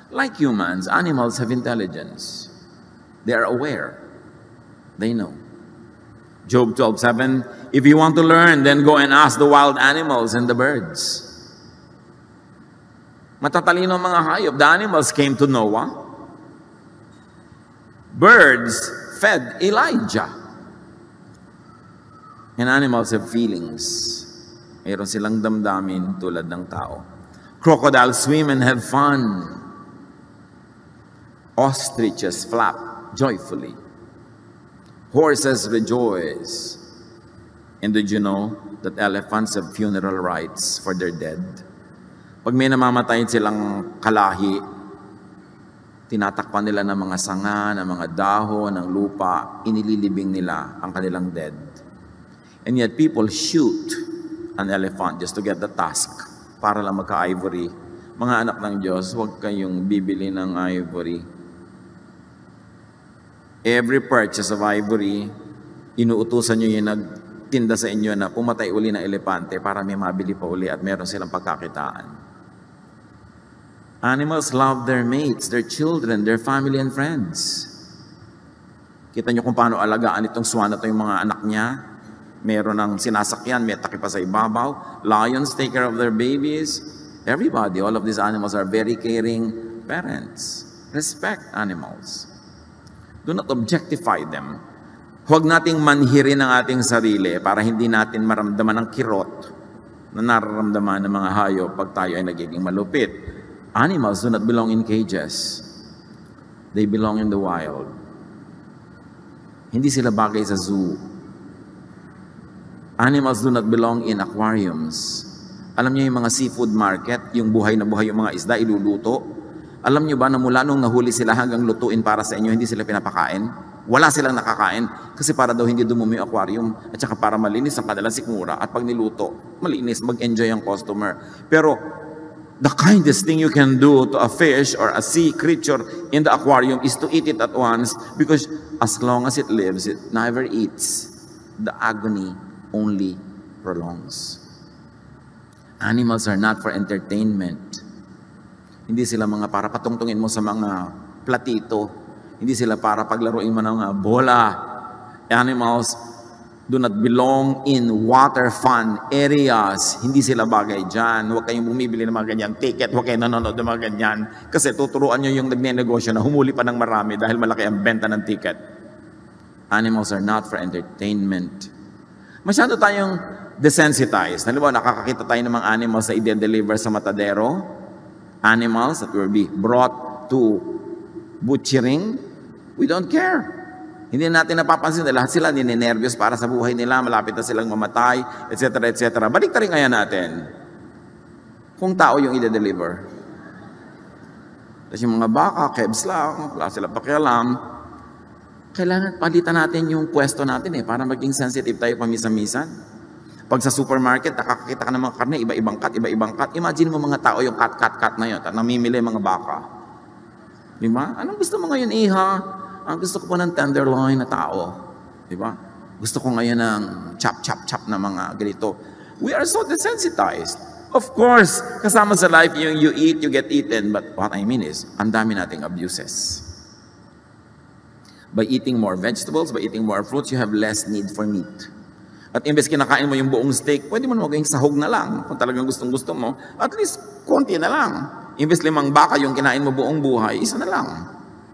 [SPEAKER 1] Like humans, animals have intelligence. They are aware. They know. Job 12:7, if you want to learn, then go and ask the wild animals and the birds. Matatalino ang mga hayop. The animals came to Noah. Birds fed Elijah. And animals have feelings. Mayroon silang damdamin tulad ng tao. Crocodiles swim and have fun. Ostriches flap joyfully. Horses rejoice. And did you know that elephants have funeral rites for their dead? Pag may namamatay silang kalahi, tinatakpan nila ng mga sanga, ng mga dahon, ng lupa, inililibing nila ang kanilang dead. And yet people shoot an elephant just to get the tusk para lang magka-ivory. Mga anak ng Diyos, huwag kayong bibili ng ivory. Every purchase of ivory, inuutusan nyo yung nagtinda sa inyo na pumatay uli ng elepante para may mabili pa uli at meron silang pagkakitaan. Animals love their mates, their children, their family and friends. Kita nyo kung paano alagaan itong swan na ito yung mga anak niya. Meron ng sinasakyan, may takip pa sa ibabaw. Lions take care of their babies. Everybody, all of these animals are very caring parents. Respect animals. Do not objectify them. Huwag nating manhirin ang ating sarili para hindi natin maramdaman ang kirot na nararamdaman ng mga hayop pag tayo ay nagiging malupit. Animals do not belong in cages. They belong in the wild. Hindi sila bagay sa zoo. Animals do not belong in aquariums. Alam niyo yung mga seafood market, yung buhay na buhay yung mga isda, iluluto. Alam niyo ba na mula nung nahuli sila hanggang lutuin para sa inyo, hindi sila pinapakain? Wala silang nakakain kasi para daw hindi dumumi yung aquarium at saka para malinis ang kanilang sikmura at pag niluto, malinis, mag-enjoy ang customer. Pero the kindest thing you can do to a fish or a sea creature in the aquarium is to eat it at once because as long as it lives, it never eats. The agony only prolongs. Animals are not for entertainment. Hindi sila mga para patungtungin mo sa mga platito. Hindi sila para paglaruin mo ng bola. Animals do not belong in water fun areas. Hindi sila bagay dyan. Huwag kayong bumibili ng mga ganyan ticket. Huwag kayong nanonood ng mga ganyan. Kasi tuturuan nyo yung nagnenegosyo na humuli pa ng marami dahil malaki ang benta ng ticket. Animals are not for entertainment. Masyado tayong desensitized. Halimbawa, nakakakita tayo ng mga animals na i-deliver sa matadero. Animals that will be brought to butchering. We don't care. Hindi natin napapansin na lahat sila ninenervyos para sa buhay nila, malapit na silang mamatay, etc. etc. Balik ta rin kaya natin. Kung tao yung i-deliver. Tapos yung mga baka, kebs lang, wala sila pakialam. Kailangan palitan natin yung pwesto natin para maging sensitive tayo pamisa-misan. Pag sa supermarket, nakakakita ka ng mga karne, iba-ibang cut. Imagine mo mga tao yung cut na yun, at namimili mga baka. Di ba? Anong gusto mo ngayon, iha? Ang gusto ko po ng tenderloin na tao. Di ba? Gusto ko ngayon ng chop na mga ganito. We are so desensitized. Of course, kasama sa life, yung you eat, you get eaten. But what I mean is, ang dami nating abuses. By eating more vegetables, by eating more fruits, you have less need for meat. At imbes kinakain mo yung buong steak, pwede mo maging sahog na lang. Kung talagang gustong-gusto mo, at least konti na lang. Imbes 5 baka yung kinain mo buong buhay, 1 na lang.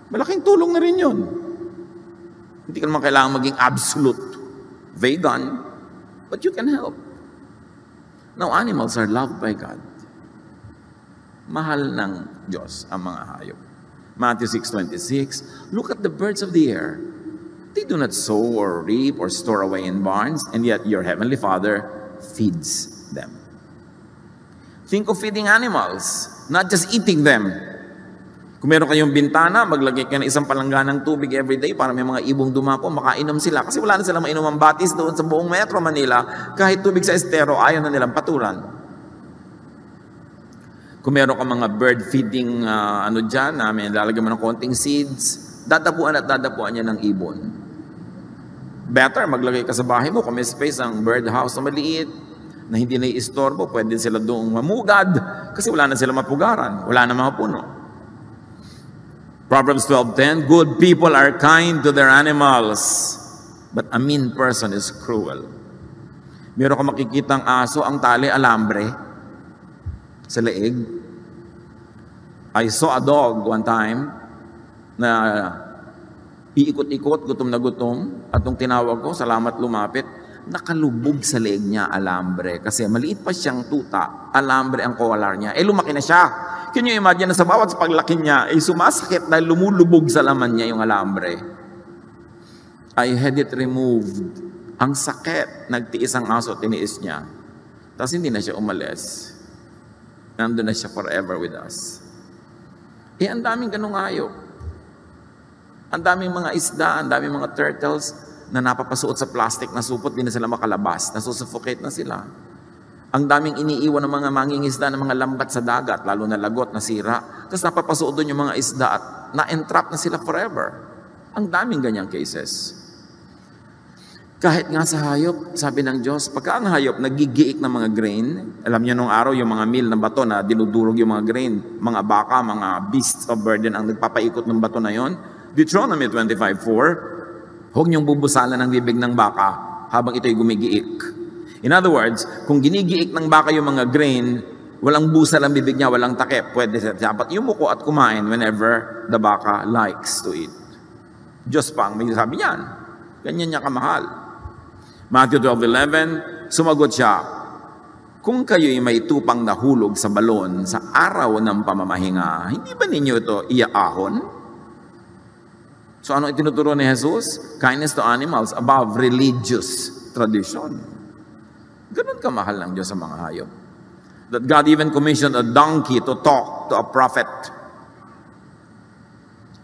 [SPEAKER 1] Malaking tulong na rin yun. Hindi ka naman kailangan maging absolute vegan, but you can help. Now, animals are loved by God. Mahal ng Diyos ang mga hayop. Matthew 6:26, look at the birds of the air. They do not sow or reap or store away in barns, and yet your heavenly Father feeds them. Think of feeding animals, not just eating them. Kung meron kayong bintana, maglagay kayo ng isang palangganang tubig every day para may mga ibong dumapo, makainom sila. Kasi wala na silang mainom ang batis doon sa buong Metro Manila. Kahit tubig sa estero, ayaw na nilang patulan. Kung meron ka mga bird feeding dyan, may lalagyan mo ng konting seeds, dadapuan niya ng ibon. Better, maglagay ka sa bahay mo kung may space ang bird house na maliit. na hindi naiistorbo, pwede sila doong mamugad kasi wala na sila mapugaran, wala na mga puno. Proverbs 12:10, good people are kind to their animals, but a mean person is cruel. Meron ka makikitang aso, ang tali, alambre, sa leeg. I saw a dog one time na iikot-ikot, gutom na gutom, at nung tinawag ko, salamat lumapit, nakalubog sa leeg niya, alambre. Kasi maliit pa siyang tuta, alambre ang collar niya. Lumaki na siya. Can you imagine na sa bawat paglaki niya, sumasakit dahil lumulubog sa laman niya yung alambre. I had it removed. Ang sakit, nagtiis ang aso, tiniis niya. Tapos hindi na siya umalis. Nandun na siya forever with us. Ang daming ganung hayop. Ang daming mga isda, ang daming mga turtles na napapasuot sa plastic na supot, di na sila makalabas, nasusuffocate na sila. Ang daming iniiwan ng mga mangingisda ng mga lambat sa dagat, lalo na lagot, nasira. Tapos napapasuot doon yung mga isda at na-entrap na sila forever. Ang daming ganyang cases. Kahit nga sa hayop, sabi ng Diyos, pagka ang hayop nagigiik ng mga grain, alam niyo nung araw yung mga meal ng bato na dinudurog yung mga grain, mga baka, mga beasts of burden ang nagpapaikot ng bato na yon. Deuteronomy 25:4, huwag niyong bubusalan ang bibig ng baka habang ito'y gumigiik. In other words, kung ginigiik ng baka yung mga grain, walang busal ang bibig niya, walang takip, pwede dapat yumuko at kumain whenever the baka likes to eat. Diyos pa ang may sabi niyan. Ganyan niya kamahal. Matthew 12:11, sumagot siya, kung kayo'y may tupang nahulog sa balon sa araw ng pamamahinga, hindi ba ninyo ito iaahon? So ano itinuturo ni Jesus? Kindness to animals above religious tradition. Ganun kamahal ng Diyos sa mga hayop. That God even commissioned a donkey to talk to a prophet.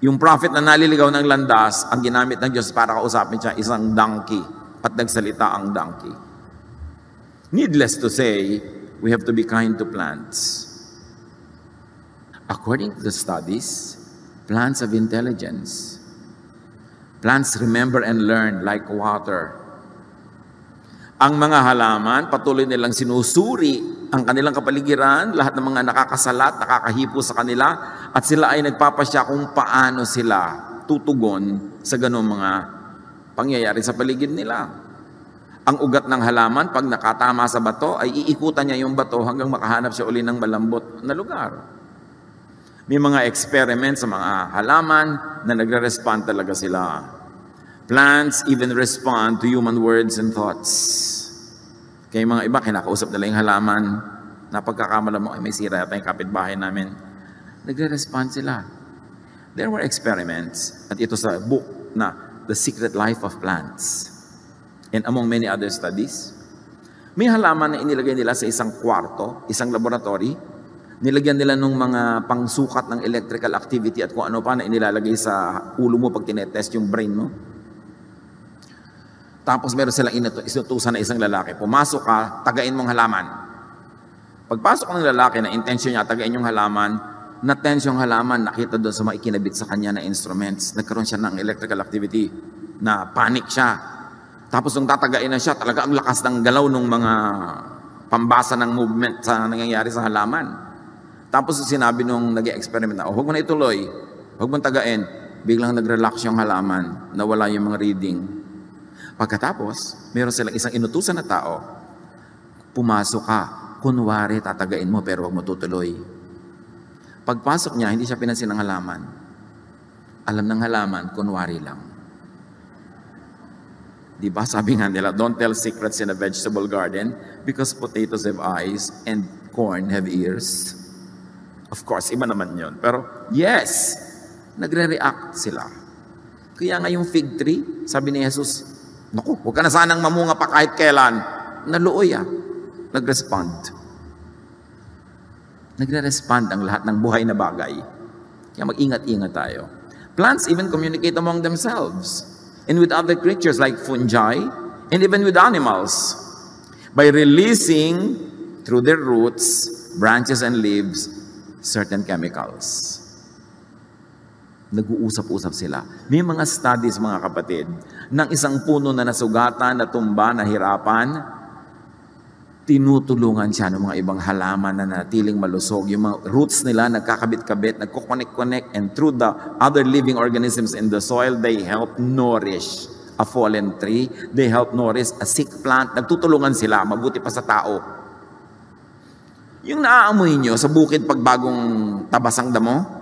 [SPEAKER 1] Yung prophet na naliligaw ng landas, ang ginamit ng Diyos para kausapin siya, isang donkey. At nagsalita ang donkey. Needless to say, we have to be kind to plants. According to the studies, plants have intelligence. Plants remember and learn like water. Ang mga halaman, patuloy nilang sinusuri ang kanilang kapaligiran, lahat ng mga nakakasalat, nakakahipo sa kanila, at sila ay nagpapasya kung paano sila tutugon sa ganung mga pangyayari sa paligid nila. Ang ugat ng halaman, pag nakatama sa bato, ay iikutan niya yung bato hanggang makahanap siya uli ng malambot na lugar. May mga experiments sa mga halaman na nagre-respond talaga sila. Plants even respond to human words and thoughts. Kaya mga iba, kinakausap nila yung halaman, napagkakamala mo, ay may sira yata yung kapitbahay namin. Nagre-respond sila. There were experiments, at ito sa book na The Secret Life of Plants. And among many other studies, may halaman na inilagay nila sa isang kwarto, isang laboratory. Nilagyan nila ng mga pangsukat ng electrical activity at kung ano pa na inilalagay sa ulo mo pag tinetest yung brain mo. Tapos meron silang inutusan na isang lalaki. Pumasok ka, tagain mong halaman. Pagpasok ng lalaki na intention niya, tagain yung halaman, na-tense yung halaman, nakita doon sa mga ikinabit sa kanya na instruments. Nagkaroon siya ng electrical activity na panic siya. Tapos nung tatagain na siya, talaga ang lakas ng galaw ng mga pambasa ng movement sa nangyayari sa halaman. Tapos sinabi nung nag-experiment na, huwag mo na ituloy, huwag mo tagain. Biglang nag-relax yung halaman, nawala yung mga reading. Pagkatapos, meron silang isang inutusan na tao, pumasok ka, kunwari tatagain mo pero huwag mo tutuloy. Pagpasok niya, hindi siya pinansin ng halaman. Alam ng halaman, kunwari lang. Diba? Sabi nga nila, don't tell secrets in a vegetable garden because potatoes have eyes and corn have ears. Of course, iba naman yun. Pero yes, nagre-react sila. Kaya nga yung fig tree, sabi ni Jesus, naku, huwag ka na sanang mamunga pa kahit kailan. Naluoy Nag-respond. Nagre-respond ang lahat ng buhay na bagay. Kaya mag-ingat-ingat tayo. Plants even communicate among themselves. And with other creatures like fungi, and even with animals, by releasing through their roots, branches, and leaves, certain chemicals. Nag-uusap-usap sila. May mga studies, mga kapatid, ng isang puno na nasugatan, natumba, nahirapan, tinutulungan siya ng mga ibang halaman na natiling malusog. Yung mga roots nila nagkakabit-kabit, nagkukonek-connect, and through the other living organisms in the soil, they help nourish a fallen tree. They help nourish a sick plant. Nagtutulungan sila, mabuti pa sa tao. Yung naaamoy nyo sa bukid pag bagong tabasang damo,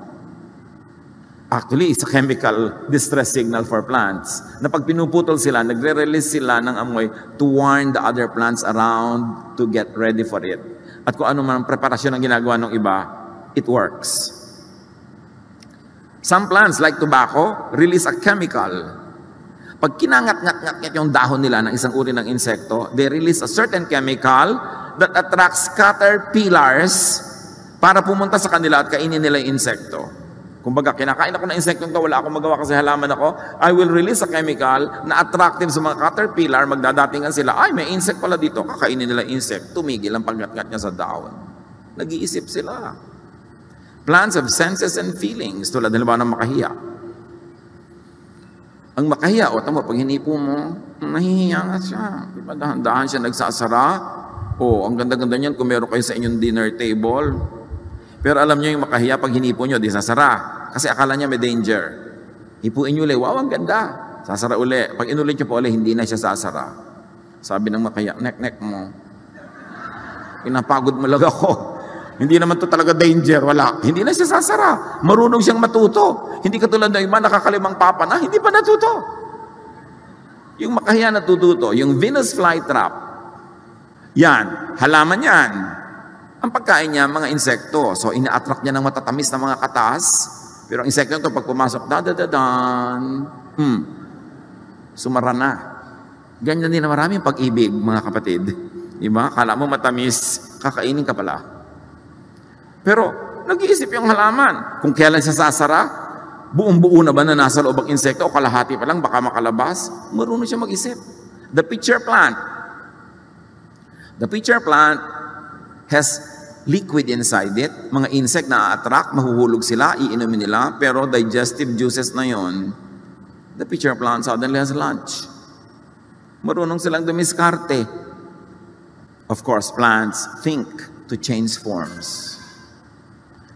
[SPEAKER 1] actually, it's a chemical distress signal for plants. Na pag pinuputol sila, nagre-release sila ng amoy to warn the other plants around to get ready for it. At kung ano man ang preparasyon ang ginagawa ng iba, it works. Some plants, like tobacco, release a chemical. Pag kinangat-ngat-ngat yung dahon nila ng isang uri ng insekto, they release a certain chemical that attracts caterpillars para pumunta sa kanila at kainin nila yung insekto. Kumbaga, kinakain ako ng insekto ito, wala akong magawa kasi halaman ako, I will release a chemical na attractive sa mga caterpillar, magdadatingan sila, ay, may insect pala dito, kakainin nila insect, tumigil ang paggat-ngat niya sa dahon. Nag-iisip sila. Plants have senses and feelings, tulad halimbawa ng makahiya. Ang makahiya, o tamo, pag hinipo mo, nahihiya nga siya. Diba, dahan-dahan siya nagsasara. O, ang ganda-ganda niyan kung meron kayo sa inyong dinner table. Pero alam niyo yung makahiya, pag hinipo niyo, di sasara. Kasi akala niya may danger. Hipuin niyo ulit, wow, ang ganda. Sasara ulit. Pag inulit niyo po ulit, hindi na siya sasara. Sabi ng makahiya, nek-nek mo. Pinapagod mo lang ako. Hindi naman to talaga danger, wala. Hindi na siya sasara. Marunong siyang matuto. Hindi katulad ng iba, nakakalimang papa na, hindi pa natuto. Yung makahiya natututo, yung Venus flytrap, yan, halaman yan. Ang pagkain niya, mga insekto. So, ina-attract niya ng matatamis na mga katas. Pero ang insekto ito, pag pumasok, da-da-da-dan, sumara na. Ganyan din na maraming pag-ibig, mga kapatid. Diba? Kala mo matamis, kakainin ka pala. Pero, nag-iisip yung halaman. Kung kailan siya sasara, buong-buo na ba na nasa loob ang insekto o kalahati pa lang, baka makalabas, marunong siya mag-isip. The pitcher plant. The pitcher plant has liquid inside it. Mga insect na attract, mahuhulog sila, iinumin nila, pero digestive juices na yon, the pitcher plant suddenly has lunch. Marunong silang dumiskarte. Of course, plants think to change forms.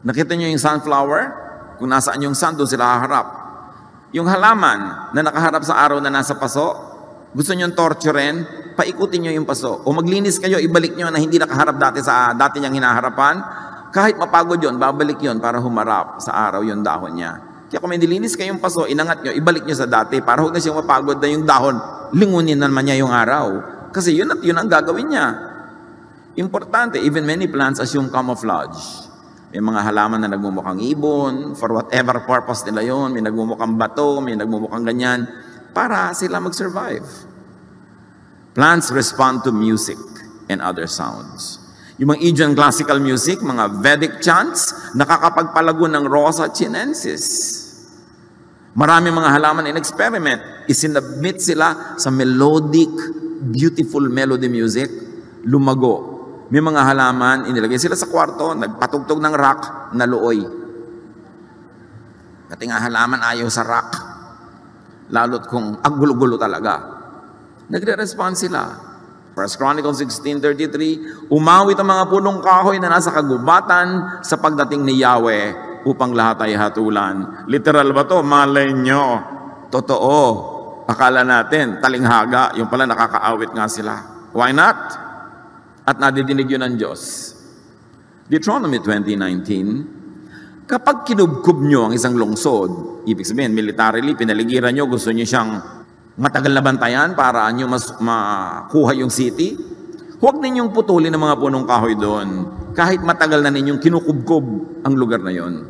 [SPEAKER 1] Nakita niyo yung sunflower? Kung nasaan yung sun, doon sila haharap. Yung halaman na nakaharap sa araw na nasa paso, gusto niyong torturen, paikutin niyo yung paso. O maglinis kayo, ibalik niyo na hindi nakaharap dati sa dati niyang hinaharapan. Kahit mapagod yon, babalik yon para humarap sa araw yung dahon niya. Kaya kung may nilinis kayong paso, inangat niyo, ibalik niyo sa dati para huwag na siyang mapagod na yung dahon, lingunin naman niya yung araw. Kasi yun at yun ang gagawin niya. Importante, even many plants assume camouflage. May mga halaman na nagmumukhang ibon, for whatever purpose nila yon, may nagmumukhang bato, may nagmumukhang ganyan, para sila mag-survive. Plants respond to music and other sounds. Yung mga Indian classical music, mga Vedic chants, nakakapagpalago ng Rosa chinensis. Maraming mga halaman in experiment, isinabmit sila sa melodic, beautiful melody music, lumago. May mga halaman, inilagay sila sa kwarto, nagpatugtog ng rock na looy. Kasi nga halaman ayaw sa rock. Lalo't kung gulo-gulo talaga. Nagre-respond sila. 1 Chronicles 16:33, umawit ang mga punong kahoy na nasa kagubatan sa pagdating ni Yahweh upang lahat ay hatulan. Literal ba to? Malay nyo. Totoo. Akala natin, talinghaga, yung pala nakakaawit nga sila. Why not? At nadidinig yun ng Diyos. Deuteronomy 20:19, kapag kinubkob nyo ang isang lungsod, ibig sabihin, militarily, pinaligiran nyo, gusto nyo siyang matagal na bantayan para nyo makuha yung city, huwag ninyong putulin ang mga punong kahoy doon, kahit matagal na ninyong kinukubkob ang lugar na yon.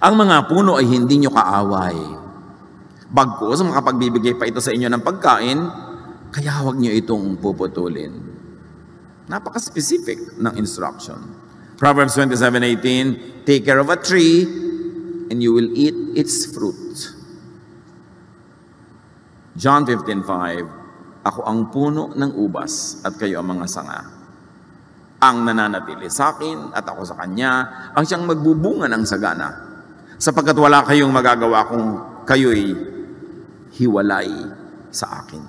[SPEAKER 1] Ang mga puno ay hindi nyo kaaway. Bagkus, makapagbibigay pa ito sa inyo ng pagkain, kaya huwag nyo itong puputulin. Napaka-specific ng instruction. Proverbs 27:18, take care of a tree and you will eat its fruit. John 15:5, ako ang puno ng ubas at kayo ang mga sanga. Ang nananatili sa akin at ako sa kanya, ang siyang magbubunga ng sagana. Sapagkat wala kayong magagawa kung kayo'y hiwalay sa akin.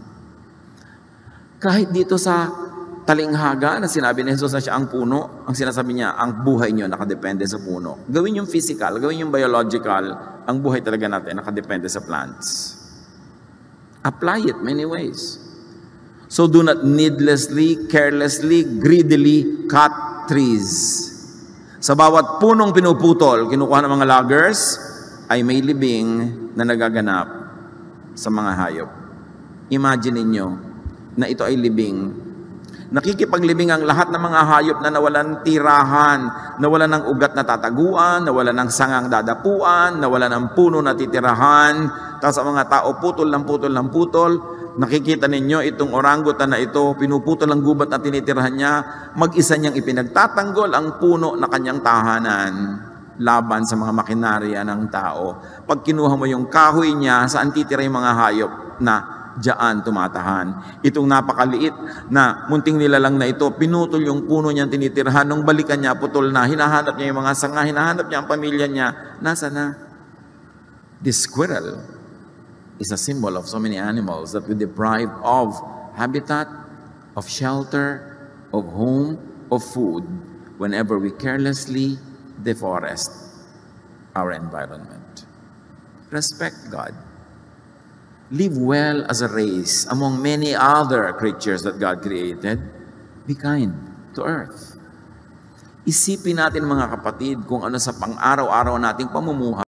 [SPEAKER 1] Kahit dito sa talinghaga na sinabi ni Jesus na siya ang puno, ang sinasabi niya, ang buhay niyo nakadepende sa puno. Gawin yung physical, gawin yung biological, ang buhay talaga natin nakadepende sa plants. Apply it many ways. So do not needlessly, carelessly, greedily cut trees. Sa bawat punong pinuputol, kinukuha ng mga loggers, ay may libing na nagaganap sa mga hayop. Imagine ninyo na ito ay libing. Nakikipaglibing ang lahat ng mga hayop na nawalan tirahan, nawalan ng ugat na tataguan, nawalan ng sangang dadapuan, nawalan ng puno na titirahan. Tapos ang mga tao putol ng putol ng putol. Nakikita ninyo itong orangutan na ito, pinuputol ang gubat na tinitirahan niya, mag-isa niyang ipinagtatanggol ang puno na kanyang tahanan laban sa mga makinarya ng tao. Pag kinuha mo yung kahoy niya, saan titira yung mga hayop na diyan tumatahan. Itong napakaliit na munting nilalang na ito, pinutol yung puno niyang tinitirahan. Nung balikan niya, putol na. Hinahanap niya yung mga sanga, hinahanap niya ang pamilya niya. Nasa na? This squirrel is a symbol of so many animals that we deprive of habitat, of shelter, of home, of food, whenever we carelessly deforest our environment. Respect God. Live well as a race among many other creatures that God created. Be kind to earth. Isipin natin mga kapatid kung ano sa pang-araw-araw nating pamumuhay